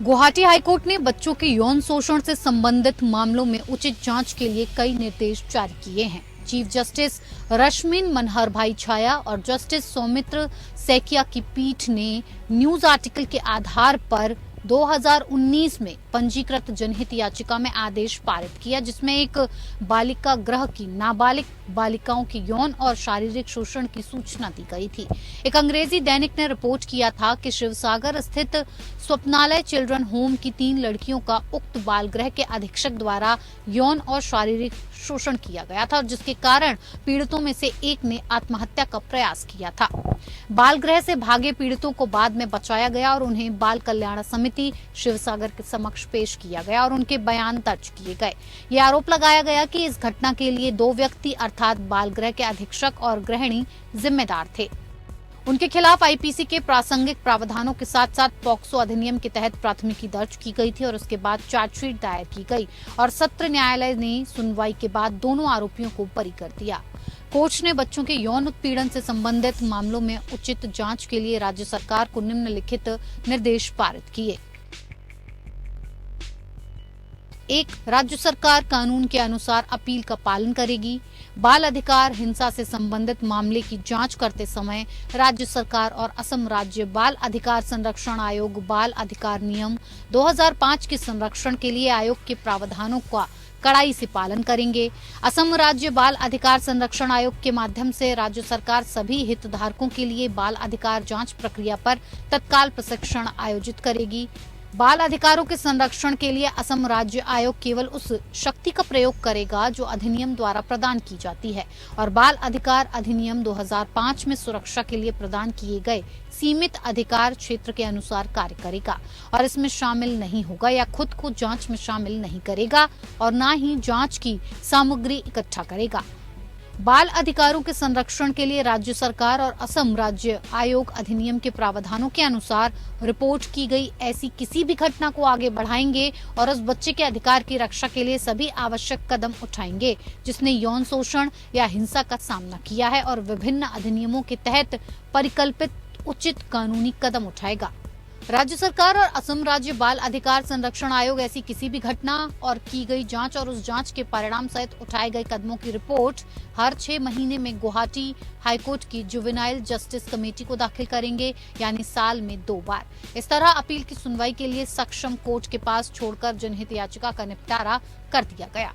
Guwahati high court ने बच्चों के यौन शोषण से संबंधित मामलों में उचित जांच के लिए कई निर्देश जारी किए हैं। चीफ जस्टिस रश्मिन मनहर भाई छाया और जस्टिस सौमित्र सैकिया की पीठ ने न्यूज आर्टिकल के आधार पर 2019 में पंजीकृत जनहित याचिका में आदेश पारित किया, जिसमें एक बालिका गृह की नाबालिग बालिकाओं के यौन और शारीरिक शोषण की सूचना दी गई थी। एक अंग्रेजी दैनिक ने रिपोर्ट किया था कि शिवसागर स्थित स्वप्नालय चिल्ड्रन होम की 3 लड़कियों का उक्त बाल गृह के अधीक्षक द्वारा यौन और शारीरिक शोषण किया गया था, और जिसके कारण पीड़ितों में से एक ने आत्महत्या का प्रयास किया था। बाल गृह से भागे पीड़ितों को बाद में बचाया गया और उन्हें बाल कल्याण समिति शिवसागर के समक्ष पेश किया गया और उनके बयान दर्ज किए गए। ये आरोप लगाया गया कि इस घटना के लिए 2 व्यक्ति अर्थात बाल गृह के अधीक्षक और गृहिणी जिम्मेदार थे। उनके खिलाफ आईपीसी के प्रासंगिक प्रावधानों के साथ साथ पॉक्सो अधिनियम के तहत प्राथमिकी दर्ज की गई थी और उसके बाद चार्जशीट दायर की गई और सत्र न्यायालय ने सुनवाई के बाद दोनों आरोपियों को बरी कर दिया। कोर्ट ने बच्चों के यौन उत्पीड़न से संबंधित मामलों में उचित जांच के लिए राज्य सरकार को निम्नलिखित निर्देश पारित किए। 1. राज्य सरकार कानून के अनुसार अपील का पालन करेगी। बाल अधिकार हिंसा से संबंधित मामले की जांच करते समय राज्य सरकार और असम राज्य बाल अधिकार संरक्षण आयोग बाल अधिकार नियम 2005 के संरक्षण के लिए आयोग के प्रावधानों का कड़ाई से पालन करेंगे। असम राज्य बाल अधिकार संरक्षण आयोग के माध्यम से राज्य सरकार सभी हितधारकों के लिए बाल अधिकार जांच प्रक्रिया पर तत्काल प्रशिक्षण आयोजित करेगी। बाल अधिकारों के संरक्षण के लिए असम राज्य आयोग केवल उस शक्ति का प्रयोग करेगा जो अधिनियम द्वारा प्रदान की जाती है और बाल अधिकार अधिनियम 2005 में सुरक्षा के लिए प्रदान किए गए सीमित अधिकार क्षेत्र के अनुसार कार्य करेगा और इसमें शामिल नहीं होगा या खुद को जांच में शामिल नहीं करेगा और न ही जांच की सामग्री इकट्ठा करेगा। बाल अधिकारों के संरक्षण के लिए राज्य सरकार और असम राज्य आयोग अधिनियम के प्रावधानों के अनुसार रिपोर्ट की गई ऐसी किसी भी घटना को आगे बढ़ाएंगे और उस बच्चे के अधिकार की रक्षा के लिए सभी आवश्यक कदम उठाएंगे जिसने यौन शोषण या हिंसा का सामना किया है और विभिन्न अधिनियमों के तहत परिकल्पित उचित कानूनी कदम उठाएगा। राज्य सरकार और असम राज्य बाल अधिकार संरक्षण आयोग ऐसी किसी भी घटना और की गई जांच और उस जांच के परिणाम सहित उठाए गए कदमों की रिपोर्ट हर 6 महीने में गुवाहाटी हाईकोर्ट की जुवेनाइल जस्टिस कमेटी को दाखिल करेंगे, यानी साल में 2 बार। इस तरह अपील की सुनवाई के लिए सक्षम कोर्ट के पास छोड़कर जनहित याचिका का निपटारा कर दिया गया।